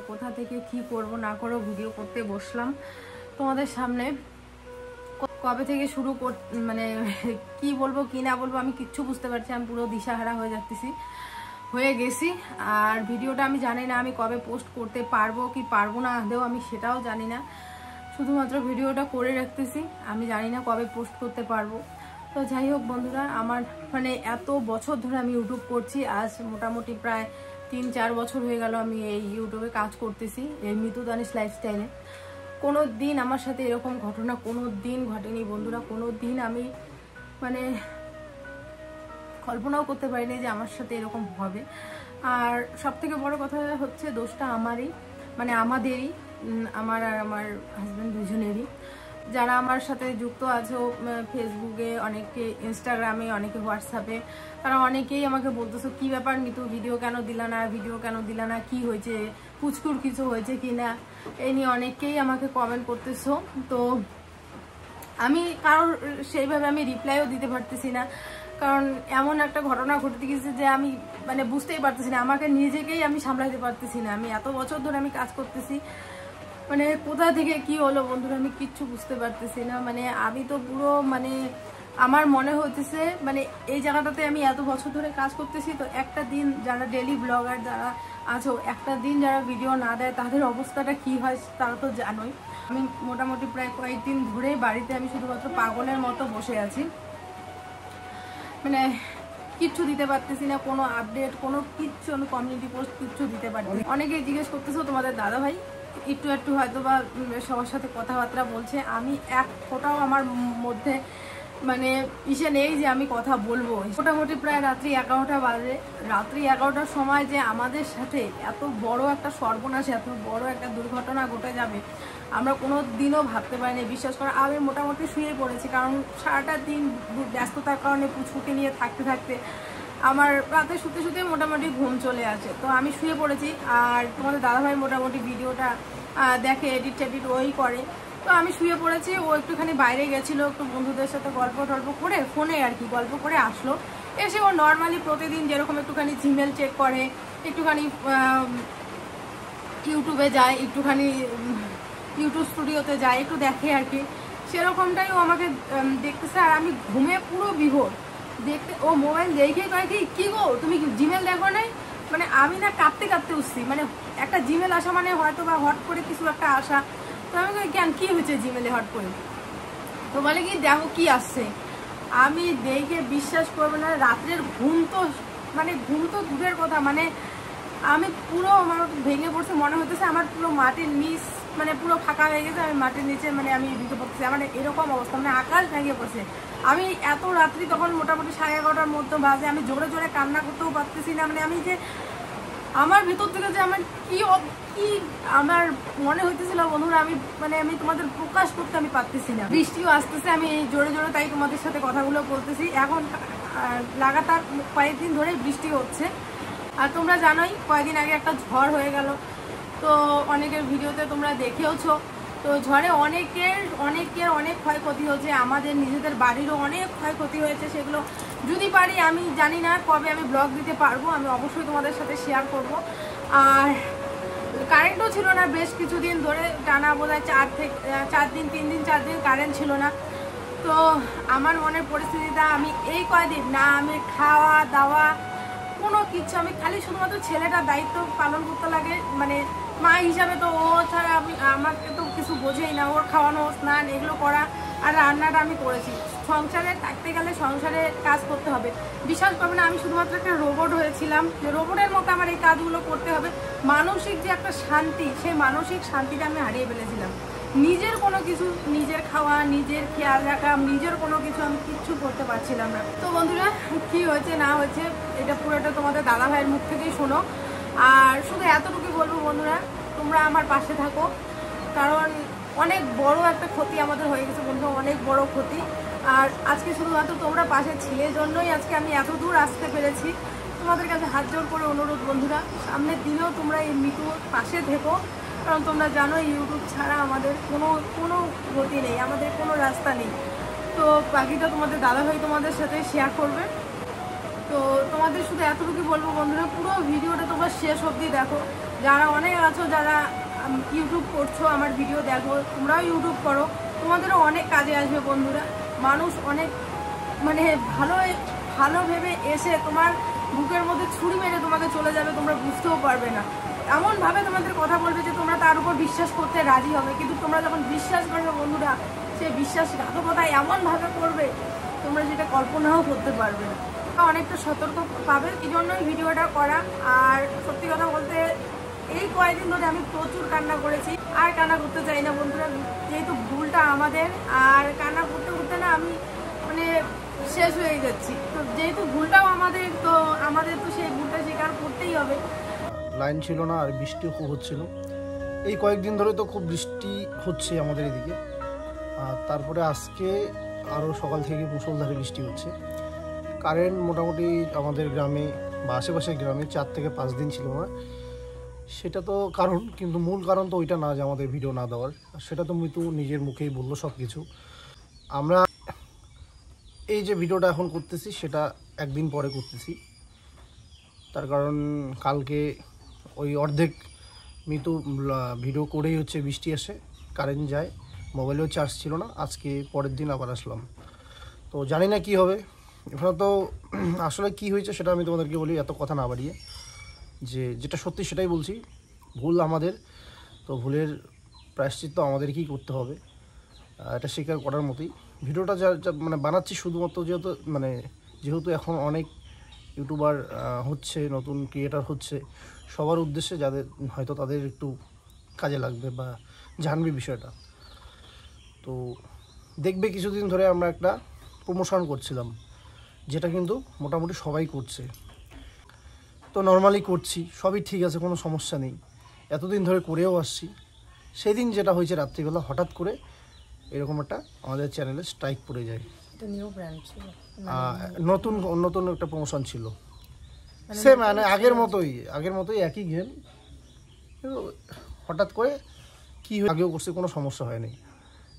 কোথা থেকে কি করব না করব ভিডিও করতে বসলাম তোমাদের সামনে। কবে থেকে শুরু মানে কি বলবো কি না বলবো আমি কিচ্ছু বুঝতে পারছি, আমি পুরো দিশাহারা হয়ে গেছি। আর ভিডিওটা আমি জানি না আমি কবে পোস্ট করতে পারবো কি পারবো না আদৌ আমি সেটাও জানি না, শুধুমাত্র ভিডিওটা করে রাখতেছি, আমি জানি না কবে পোস্ট করতে পারবো। তো যাই হোক বন্ধুরা, আমার মানে এত বছর ধরে আমি ইউটিউব করছি, আজ মোটামুটি প্রায় 3-4 বছর হয়ে গেল আমি এই ইউটিউবে কাজ করতেছি, এই মিতু দানিশ লাইফস্টাইলে। কোনো দিন আমার সাথে এরকম ঘটনা কোনো দিন ঘটেনি বন্ধুরা, কোনো দিন আমি মানে কল্পনাও করতে পারিনি যে আমার সাথে এরকম হবে। আর সব থেকে বড় কথা হচ্ছে দোষটা আমারই, মানে আমাদেরই, আমার আর আমার হাজব্যান্ড দুজনেরই। যারা আমার সাথে যুক্ত আছো ফেসবুকে, অনেকে ইনস্টাগ্রামে, অনেকে হোয়াটসঅ্যাপে, তারা অনেকেই আমাকে বলতেছো কি ব্যাপার মিতু ভিডিও কেন দিলা না, কি হয়েছে, পুচকুর কিছু হয়েছে কি না, এই নিয়ে অনেকেই আমাকে কমেন্ট করতেছো। তো আমি কারোর সেইভাবে আমি রিপ্লাইও দিতে পারতেছি না, কারণ এমন একটা ঘটনা ঘটতে গেছে যে আমি মানে বুঝতেই পারতেছি না, আমাকে নিজেকেই আমি সামলাতে পারতেছি না। আমি এত বছর ধরে আমি কাজ করতেছি, মানে কোথা থেকে কি হলো বন্ধুরা আমি কিচ্ছু বুঝতে পারতেছি না। মানে আমি তো পুরো মানে আমার মনে হতেছে মানে এই জায়গাটাতে আমি এত বছর ধরে কাজ করতেছি, তো একটা দিন যারা ডেলি ব্লগার যারা আছো, একটা দিন যারা ভিডিও না দেয় তাদের অবস্থাটা কি হয় তারা তো জানোই। আমি মোটামুটি প্রায় কয়েকদিন ধরে বাড়িতে আমি শুধুমাত্র পাগলের মতো বসে আছি, মানে কিচ্ছু দিতে পারতেছি না, কোনো আপডেট কোনো কিচ্ছু, আমি কমিউনিটি পোস্ট কিচ্ছু দিতে পারতেছি। অনেকেই জিজ্ঞেস করতেছো তোমাদের দাদা ভাই একটু হয়তো বা সবার সাথে কথাবার্তা বলছে, আমি এক ফোটাও আমার মধ্যে মানে ইসে নেই যে আমি কথা বলবো। মোটামুটি প্রায় রাত্রি 11টা বাজে, রাত্রি 11টার সময় যে আমাদের সাথে এত বড় একটা সর্বনাশ, এত বড় একটা দুর্ঘটনা ঘটে যাবে আমরা কোনো দিনও ভাবতে পারিনি। বিশ্বাস করো আমি মোটামুটি শুয়ে পড়েছি, কারণ সারাটা দিন ব্যস্ততার কারণে পুচকুকে নিয়ে থাকতে আমার রাতে শুতে মোটামুটি ঘুম চলে আসে। তো আমি শুয়ে পড়েছি, আর তোমাদের দাদাভাই মোটামুটি ভিডিওটা দেখে, এডিট ওই করে। তো আমি শুয়ে পড়েছি, ও একটুখানি বাইরে গেছিলো, একটু বন্ধুদের সাথে গল্প করে ফোনে আর কি গল্প করে আসলো। এসে ও নর্মালি প্রতিদিন যেরকম একটুখানি জিমেল চেক করে, একটুখানি ইউটিউবে যায়, একটুখানি ইউটিউব স্টুডিওতে যায়, একটু দেখে আর কি, সেরকমটাই ও আমাকে দেখতেছে। আর আমি ঘুমে পুরো বিভোর, দেখতে ও মোবাইল দেখেই কয় কি গো তুমি জিমেল দেখো নাই, মানে আমি না কাঁপতে উঠছি, মানে একটা জিমেল আসা মানে হয়তো বা হট করে কিছু একটা আসা। তো আমি কেন কি হয়েছে জিমেলে হট করে, তো বলে কি দেখো কি আসছে। আমি দেখে বিশ্বাস করবো না, রাত্রের ঘুম তো দূরের কথা, মানে আমি পুরো আমার ভেঙে পড়ছে, মনে হতেছে আমার পুরো মাটির নিচ মানে পুরো ফাঁকা হয়ে গেছে, আমি মাটির নিচে মানে আমি ঢুকে পড়তেছি, আমার এরকম অবস্থা, মানে আকাশ ভেঙে পড়ছে। আমি এত রাত্রি তখন মোটামুটি 11:30টার মধ্যে বাজে, আমি জোরে কান্না করতেও পারতেছি না, মানে আমি যে আমার ভেতর থেকে যে আমার কি আমার মনে হইতেছিল বন্ধুরা, আমি তোমাদের প্রকাশ করতে আমি পারতেছি না। বৃষ্টিও আসতেছে, আমি জোরে তাই তোমাদের সাথে কথাগুলো বলতেছি। এখন লাগাতার কয়েকদিন ধরে বৃষ্টি হচ্ছে, আর তোমরা জানোই কয়েকদিন আগে একটা ঝড় হয়ে গেল, তো অনেকের ভিডিওতে তোমরা দেখেওছো। তো ঝড়ে অনেকের অনেক ক্ষয়ক্ষতি হয়েছে, আমাদের নিজেদের বাড়িরও অনেক ক্ষয়ক্ষতি হয়েছে। সেগুলো যদি পারি, আমি জানি না কবে আমি ব্লগ দিতে পারবো, আমি অবশ্যই তোমাদের সাথে শেয়ার করব। আর কারেন্টও ছিল না বেশ কিছুদিন ধরে, টানা বোধহয় 4 দিন কারেন্ট ছিল না। তো আমার মনের পরিস্থিতিটা আমি এই কয়দিন না আমি খাওয়া দাওয়া কোনো কিছু, আমি খালি শুধুমাত্র ছেলেটার দায়িত্ব পালন করতে লাগে, মানে মা হিসাবে তো ও ছাড়া আমাকে তো কিছু বোঝেই না, ওর খাওয়ানো স্নান এগুলো করা, আর রান্নাটা আমি করেছি। সংসারে থাকতে গেলে সংসারে কাজ করতে হবে, বিশ্বাস করবে না আমি শুধুমাত্র একটা রোবট হয়েছিলাম, যে রোবটের মতো আমার এই কাজগুলো করতে হবে। মানসিক যে একটা শান্তি, সেই মানসিক শান্তিটা আমি হারিয়ে ফেলেছিলাম। নিজের কোনো কিছু, নিজের খাওয়া, নিজের খেয়াল রাখা, নিজের কোনো কিছু আমি কিচ্ছু করতে পারছিলাম না। তো বন্ধুরা কি হয়েছে না হয়েছে এটা পুরোটা তোমাদের দাদা ভাইয়ের মুখ থেকেই শোনো। আর শুধু এতটুকু বলবো বন্ধুরা, তোমরা আমার পাশে থাকো, কারণ অনেক বড় একটা ক্ষতি আমাদের হয়ে গেছে বন্ধু, অনেক বড় ক্ষতি। আর আজকে শুধুমাত্র তোমরা পাশে ছিলে জন্যই আজকে আমি এত দূর আসতে পেরেছি। তোমাদের কাছে হাত জোর করে অনুরোধ বন্ধুরা, সামনের দিনেও তোমরা এই মিতুর পাশে থেকো, কারণ তোমরা জানো ইউটিউব ছাড়া আমাদের কোনো গতি নেই, আমাদের কোনো রাস্তা নেই। তো বাকিটা তোমাদের দাদাভাই তোমাদের সাথে শেয়ার করবে। তো তোমাদের শুধু এতটুকু বলবো বন্ধুরা, পুরো ভিডিওটা তোমরা শেষ অবধি দেখো, যারা অনেক আছো যারা ইউটিউব করছো, আমার ভিডিও দেখো, তোমরাও ইউটিউব করো, তোমাদেরও অনেক কাজে আসবে বন্ধুরা। মানুষ অনেক মানে ভালো ভেবে এসে তোমার বুকের মধ্যে ছুরি মেরে তোমাকে চলে যাবে, তোমরা বুঝতেও পারবে না। এমনভাবে তোমাদের কথা বলবে যে তোমরা তার উপর বিশ্বাস করতে রাজি হবে, কিন্তু তোমরা যখন বিশ্বাস করবে বন্ধুরা, সে বিশ্বাসঘাতকতা এমনভাবে করবে তোমরা যেটা কল্পনাও করতে পারবে না। অনেকটা সতর্ক পাবে, এই জন্যই ভিডিওটা করা। আর সত্যি কথা বলতে এই কয়েকদিন ধরে আমি প্রচুর কান্না করেছি, আর কান্না করতে চাই না বন্ধুরা, যেহেতু ভুলটা আমাদের। আর কান্না করতে করতে না আমি মানে শেষ হয়ে যাচ্ছি। তো যেহেতু ভুলটাও আমাদের, তো আমাদের তো সেই ভুলটা স্বীকার করতেই হবে। লাইন ছিল না আর বৃষ্টিও খুব হচ্ছিল। এই কয়েকদিন ধরে তো খুব বৃষ্টি হচ্ছে আমাদের এদিকে। আর তারপরে আজকে আরও সকাল থেকে মুষলধারে বৃষ্টি হচ্ছে। কারেন্ট মোটামুটি আমাদের গ্রামে বা আশেপাশের গ্রামে 4 থেকে 5 দিন ছিল না। সেটা তো কারণ, কিন্তু মূল কারণ তো ওইটা না যে আমাদের ভিডিও না দেওয়ার। সেটা তো মিতু নিজের মুখেই বললো সব কিছু। আমরা এই যে ভিডিওটা এখন করতেছি সেটা একদিন পরে করতেছি, তার কারণ কালকে ওই অর্ধেক মিতু ভিডিও করেই হচ্ছে বৃষ্টি আসে, কারেন্ট যায়, মোবাইলেও চার্জ ছিল না। আজকে পরের দিন আবার আসলাম, তো জানি না কি হবে। এখানে তো আসলে কি হয়েছে সেটা আমি তোমাদেরকে বলি এত কথা না বাড়িয়ে, যেটা সত্যি সেটাই বলছি। ভুল আমাদের, তো ভুলের প্রায়শ্চিত্ত আমাদেরকেই করতে হবে, এটা স্বীকার করার মতোই। ভিডিওটা যা মানে বানাচ্ছি শুধুমাত্র যেহেতু এখন অনেক ইউটিউবার হচ্ছে, নতুন ক্রিয়েটার হচ্ছে, সবার উদ্দেশ্যে, যাদের হয়তো তাদের একটু কাজে লাগবে বা জানবে বিষয়টা। তো দেখবে কিছুদিন ধরে আমরা একটা প্রমোশন করছিলাম, যেটা কিন্তু মোটামুটি সবাই করছে। তো নর্মালি করছি, সবই ঠিক আছে, কোনো সমস্যা নেই, এতদিন ধরে করেও আসছি। সেই দিন যেটা হয়েছে রাত্রিবেলা হঠাৎ করে এরকম একটা আমাদের চ্যানেলে স্ট্রাইক পড়ে যায়। নতুন একটা প্রমোশন ছিল, সেম মানে আগের মতোই একই গেম, হঠাৎ করে কি আগেও করছে, কোনো সমস্যা হয়নি,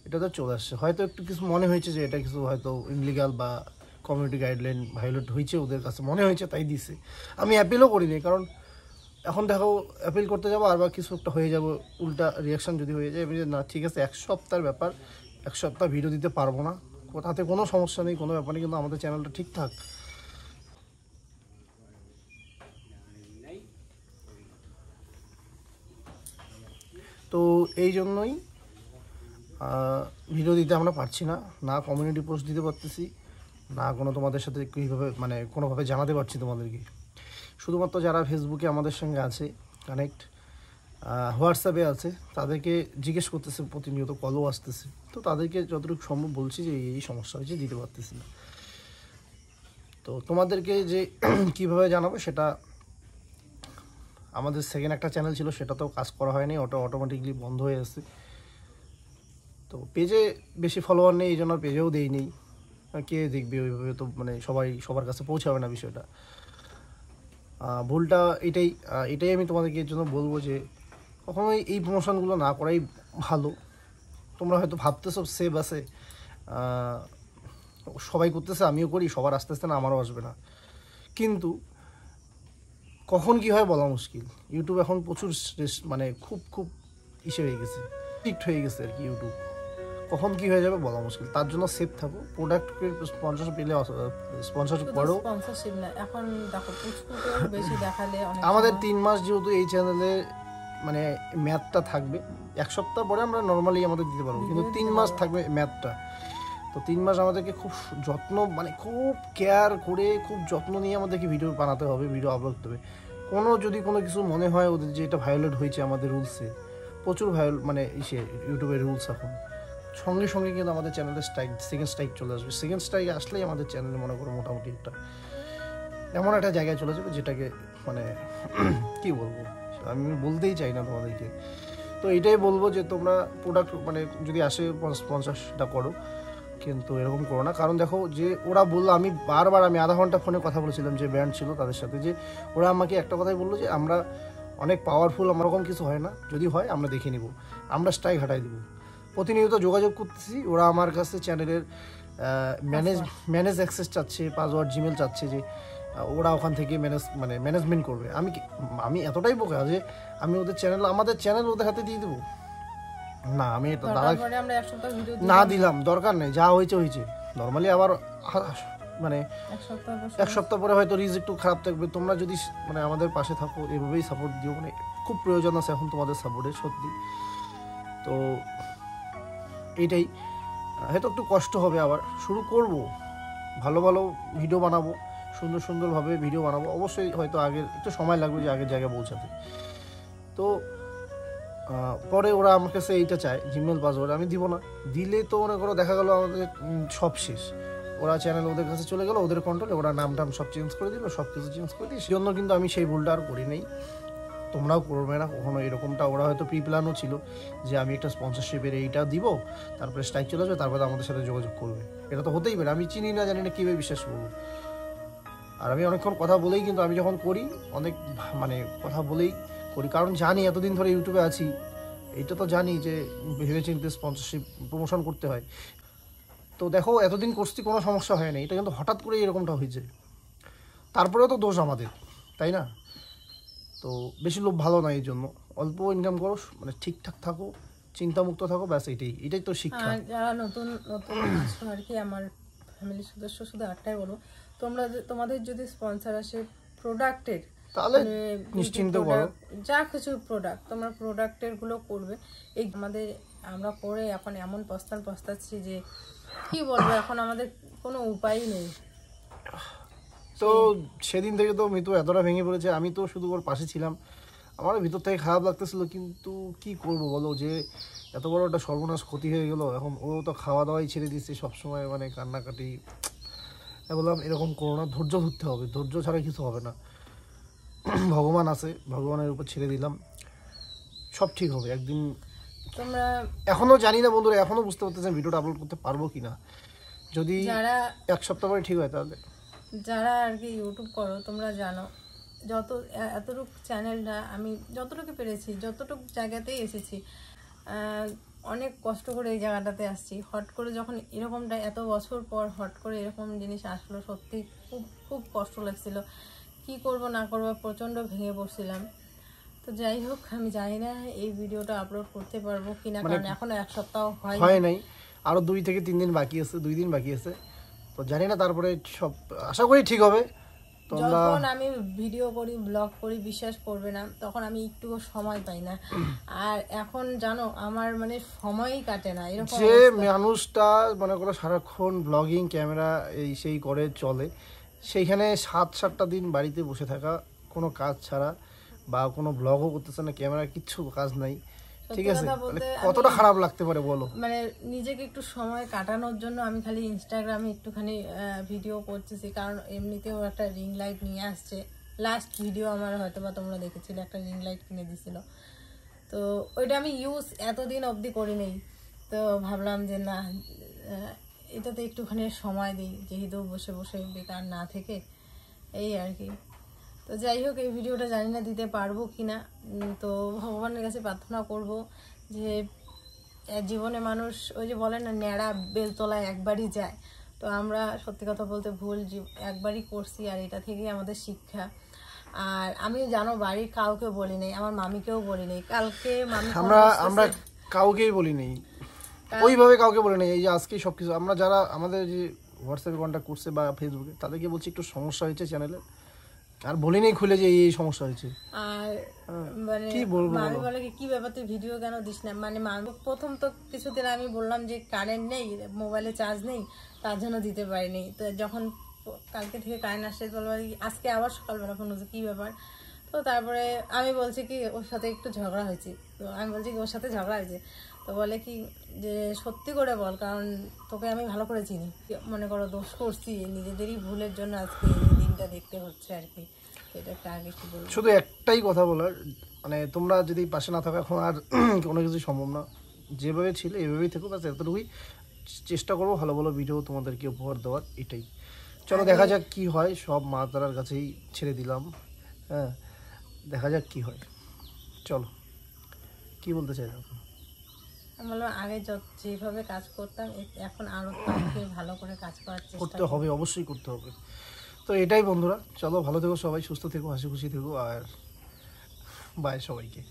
এটা তো চলে আসছে। হয়তো একটু কিছু মনে হয়েছে যে এটা কিছু হয়তো ইনলিগাল বা কমিউনিটি গাইডলাইন ভায়োলেট হয়েছে, ওদের কাছে মনে হয়েছে তাই দিছে। আমি অ্যাপিলও করিনি, কারণ এখন দেখো অ্যাপিল করতে যাবো আর বা কিছু একটা হয়ে যাবো, উল্টা রিয়াকশান যদি হয়ে যায়, না ঠিক আছে 1 সপ্তাহের ব্যাপার, 1 সপ্তাহ ভিডিও দিতে পারবো না, তাতে কোনো সমস্যা নেই, কোনো ব্যাপার নেই, কিন্তু আমাদের চ্যানেলটা ঠিকঠাক। তো এই জন্যই ভিডিও দিতে আমরা পারছি না, না কমিউনিটি পোস্ট দিতে পারতেছি, না কোনো তোমাদের সাথে কীভাবে মানে কোনোভাবে জানাতে পারছি তোমাদেরকে। শুধুমাত্র যারা ফেসবুকে আমাদের সঙ্গে আছে কানেক্ট, হোয়াটসঅ্যাপে আছে, তাদেরকে জিজ্ঞেস করতেছে, প্রতিনিয়ত কলও আসতেছে, তো তাদেরকে যতটুকু সম্ভব বলছি যে এই সমস্যা হয়েছে, দিতে পারতেছি না। তো তোমাদেরকে যে কীভাবে জানাবো সেটা, আমাদের সেকেন্ড একটা চ্যানেল ছিল, সেটাতেও কাজ করা হয়নি, ওটা অটোমেটিকলি বন্ধ হয়ে আসছে। তো পেজে বেশি ফলোয়ার নেই, এই জন্য পেজেও দেইনি, কে দেখবে ওইভাবে, তো মানে সবার কাছে পৌঁছাবে না বিষয়টা। ভুলটা এটাই আমি তোমাদেরকে এর জন্য বলবো যে কখনোই এই প্রমোশনগুলো না করাই ভালো। তোমরা হয়তো ভাবতেছো সেভ আছে, সবাই করতেছে আমিও করি, সবার আস্তে আস্তে না আমারও আসবে না, কিন্তু কখন কি হয় বলা মুশকিল। ইউটিউব এখন প্রচুর মানে খুব ইসে হয়ে গেছে, স্ট্রিক্ট হয়ে গেছে আর কি ইউটিউব, কখন কি হয়ে যাবে বলা মুশকিল। তার জন্য সেফ থাকো, প্রোডাক্টের স্পন্সর পেলে স্পন্সরশিপ করো। স্পন্সরশিপ না, এখন দেখো পুচকুকে বেশি দেখালে আমাদের 3 মাস যেহেতু এই চ্যানেলে মানে ম্যাথটা থাকবে, 1 সপ্তাহ পরে আমরা নর্মালি আমাদের দিতে পারবো, কিন্তু 3 মাস থাকবে ম্যাথটা। তো 3 মাস আমাদেরকে খুব যত্ন, মানে খুব কেয়ার করে, খুব যত্ন নিয়ে আমাদেরকে ভিডিও বানাতে হবে, ভিডিও আপলোড করতে হবে। যদি কোনো কিছু মনে হয় ওদের যে এটা ভায়োলেট হয়েছে আমাদের রুলসে, প্রচুর মানে ইউটিউবের রুলস এখন, সঙ্গে সঙ্গে কিন্তু আমাদের চ্যানেলে সেকেন্ড স্ট্রাইক চলে আসবে। সেকেন্ড স্ট্রাইক আসলেই আমাদের চ্যানেলে মনে করো মোটামুটি এমন একটা জায়গায় চলে যাবে, যেটাকে মানে কি বলবো, আমি বলতেই চাই না তোমাদেরকে। তো এটাই বলবো যে তোমরা প্রোডাক্ট মানে যদি আসে স্পন্সরটা করো, কিন্তু এরকম করো না। কারণ দেখো যে ওরা বললো, আমি আধা ঘন্টা ফোনে কথা বলেছিলাম যে ব্র্যান্ড ছিল তাদের সাথে, যে ওরা আমাকে একটা কথাই বললো যে আমরা অনেক পাওয়ারফুল, আমার ওরকম কিছু হয় না, যদি হয় আমরা দেখে নিব, আমরা স্ট্রাইক হাঁটাই দেবো। প্রতিনিয়ত যোগাযোগ করতেছি, ওরা আমার কাছে চ্যানেলের ম্যানেজ অ্যাক্সেস চাচ্ছে, পাসওয়ার্ড জিমেল চাচ্ছে, যে ওরা ওখান থেকে ম্যানেজমেন্ট করবে। আমি এতটাই বোকা যে আমি আমাদের চ্যানেল ওদের হাতে দিয়ে দেবো না। আমি এটা দাদা না দিলাম, দরকার নেই, যা হয়েছে হয়েছে। নর্মালি আবার মানে এক সপ্তাহ পরে হয়তো রিজ একটু খারাপ থাকবে। তোমরা যদি আমাদের পাশে থাকো, এভাবেই সাপোর্ট দিও, খুব প্রয়োজন আছে এখন তোমাদের সাপোর্টের সত্যি। তো এইটাই, হয়তো একটু কষ্ট হবে, আবার শুরু করব, ভালো ভালো ভিডিও বানাবো, সুন্দরভাবে ভিডিও বানাবো। অবশ্যই হয়তো আগের একটু সময় লাগবে যে আগের জায়গায় পৌঁছাতে। তো পরে ওরা আমার কাছে এইটা চায়, জিমেল পাসওয়ার্ড, আমি দিব না। দিলে তো মনে করো দেখা গেলো আমাদের সব শেষ। ওরা চ্যানেল ওদের কাছে চলে গেলো, ওদের কন্ট্রোলে, ওরা নাম টাম সব চেঞ্জ করে দিল, সব কিছু চেঞ্জ করে দিই। সেই জন্য কিন্তু আমি সেই ভুলটা আর করি নেই, তোমরাও করবে না কখনো এরকমটা। ওরা হয়তো প্রি প্ল্যানও ছিল যে আমি একটা স্পন্সরশিপের এইটা দিব, তারপরে স্ট্রাইক চলে আসবে, তারপরে আমাদের সাথে যোগাযোগ করবে। এটা তো হতেই পারে, আমি চিনি না জানি না, কীভাবে বিশ্বাস করবো। আর আমি অনেকক্ষণ কথা বলেই কিন্তু আমি যখন করি অনেক কথা বলেই করি, কারণ জানি এতদিন ধরে ইউটিউবে আছি, এইটা তো জানি যে ভেবেচিন্তে স্পন্সরশিপ প্রমোশন করতে হয়। তো দেখো এতদিন করছি কোনো সমস্যা হয় না, এটা কিন্তু হঠাৎ করে এরকমটা হয়েছে। তারপরেও তো দোষ আমাদের, তাই না? তো বেশি লোভ ভালো না, এই জন্য অল্প ইনকাম করো, ঠিকঠাক থাকো, চিন্তামুক্ত থাকো, ব্যাস এটাই তো শিক্ষা। যারা নতুন আর কি আমার ফ্যামিলির সদস্য, শুধু একটাই বলো, তোমাদের যদি স্পন্সর আসে প্রোডাক্টের, তাহলে নিশ্চিন্ত করো, যা কিছু প্রোডাক্ট তোমরা প্রোডাক্টের গুলো করবে। এই আমরা করে এখন এমন পস্তাচ্ছি যে কি বলবো, এখন আমাদের কোনো উপায় নেই। তো সেদিন থেকে তো মিতু এতটা ভেঙে পড়েছে, আমি তো শুধু ওর পাশে ছিলাম, আমার ভিতর থেকে খারাপ লাগতেছিল, কিন্তু কি করব বলো, যে এত বড় একটা সর্বনাশ ক্ষতি হয়ে গেল। এখন ও তো খাওয়া দাওয়াই ছেড়ে দিচ্ছে সবসময়, কান্নাকাটি। বললাম এরকম করো না, ধৈর্য ধরতে হবে, ধৈর্য ছাড়া কিছু হবে না। ভগবান আছে, ভগবানের উপর ছেড়ে দিলাম, সব ঠিক হবে একদিন। তোমরা এখনো জানি না বন্ধুরা, এখনো বুঝতে পারতেছেন ভিডিওটা আপলোড করতে পারবো কিনা। যদি এক সপ্তাহ পরে ঠিক হয়, তাহলে যারা আর কি ইউটিউব করো তোমরা জানো, এতটুকু চ্যানেলটা আমি যতটুকু পেরেছি, যতটুকু জায়গাতেই এসেছি, অনেক কষ্ট করে এই জায়গাটাতে আসছি। হট করে যখন এরকমটা এত বছর পর হট করে এরকম জিনিস আসলো, সত্যি খুব খুব কষ্ট লাগছিল। কি করব না করবো প্রচণ্ড ভেঙে পড়ছিলাম। তো যাই হোক, আমি জানি না এই ভিডিওটা আপলোড করতে পারবো কিনা, কারণ এখনো এক সপ্তাহ হয় নাই, আরো 2 থেকে 3 দিন বাকি আছে, 2 দিন বাকি আছে। তো জানি না, তারপরে সব আশা করি ঠিক হবে। যখন আমি ভিডিও করি, ব্লগ করি, বিশ্বাস করবে না, তখন আমি একটুও সময় পাই না। আর এখন জানো আমার সময়ই কাটে না। এরকম যে মানুষটা মনে করো সারাক্ষণ ব্লগিং, ক্যামেরা এই সেই করে চলে, সেইখানে 7-8টা দিন বাড়িতে বসে থাকা, কোনো কাজ ছাড়া, বা কোনো ব্লগও করতেছে না, ক্যামেরা কিচ্ছু কাজ নাই, ঠিক আছে, কতটা খারাপ লাগতে পারে বলো। নিজেকে একটু সময় কাটানোর জন্য আমি খালি ইনস্টাগ্রামে একটুখানি ভিডিও করতেছি, কারণ এমনিতেও একটা রিং লাইট নিয়ে আসছে। লাস্ট ভিডিও আমার হয়তো বা তোমরা দেখেছিলে, একটা রিং লাইট কিনে দিছিল, তো ওইটা আমি ইউজ এতদিন অবধি করি নেই। তো ভাবলাম যে না, এটাতে একটুখানি সময় দিই, যেহেতু বসে বসে বেকার না থেকে, এই আর কি। তো যাই হোক, এই ভিডিওটা জানি না দিতে পারবো কিনা, তো ভগবানের কাছে প্রার্থনা করব যে জীবনে মানুষ ওই যে বলে না, ন্যাড়া বেলতলায় একবারই যায়। তো আমরা সত্যি কথা বলতে ভুল একবারই করছি, আর এটা থেকেই আমাদের শিক্ষা। আর আমি জানো বাড়ির কাউকে বলি নাই, আমার মামিকেও বলি নাই। কালকে মামি আমরা কাউকেই বলি নাই, ওইভাবে কাউকে বলি নাই। এই যে আজকে সবকিছু আমরা যারা আমাদের যে হোয়াটসঅ্যাপে কন্ট্যাক্ট করছে বা ফেসবুকে, তাদেরকে বলছি একটু সমস্যা হয়েছে চ্যানেলে, আর বলি নেই খুলে যে এই সমস্যা হয়েছে। আর কি বলবো, মামি বলে কি ব্যাপার তুই ভিডিও কেন দিস না। প্রথম তো কিছুদিন আমি বললাম যে কারেন্ট নেই, মোবাইলে চার্জ নেই, তার জন্য দিতে পারিনি। তো যখন কালকে থেকে কারেন্ট আসছে, বলবো আজকে আবার সকালবেলা ফোন হচ্ছে কি ব্যাপার। তো তারপরে আমি বলছি কি ওর সাথে একটু ঝগড়া হয়েছে, তো আমি বলছি কি ওর সাথে ঝগড়া হয়েছে, তো বলে কি যে সত্যি করে বল, কারণ তোকে আমি ভালো করে চিনি, মনে করো দোষ করছি, নিজেদেরই ভুলের জন্য আজকে এই দিনটা দেখতে হচ্ছে আর কি। শুধু একটাই কথা বলার, তোমরা যদি পাশে না থাকো এখন আর কোনো কিছু সম্ভব না, যেভাবে ছিল এভাবেই থেকো, ব্যাস এতটুকুই। চেষ্টা করবো ভালো ভালো ভিডিও তোমাদেরকে উপহার দেওয়ার, এটাই। চলো দেখা যাক কি হয়, সব মা তারার কাছেই ছেড়ে দিলাম। হ্যাঁ, দেখা যাক কি হয়। চলো, কি বলতে চাই এখন? আমি বললাম আগে যেভাবে কাজ করতাম, এখন আরো ভালো করে কাজ করার চেষ্টা করতে হবে, অবশ্যই করতে হবে। তো এটাই বন্ধুরা, চলো ভালো থেকো সবাই, সুস্থ থেকো, হাসি খুশি থেকো, আর বাই সবাইকে।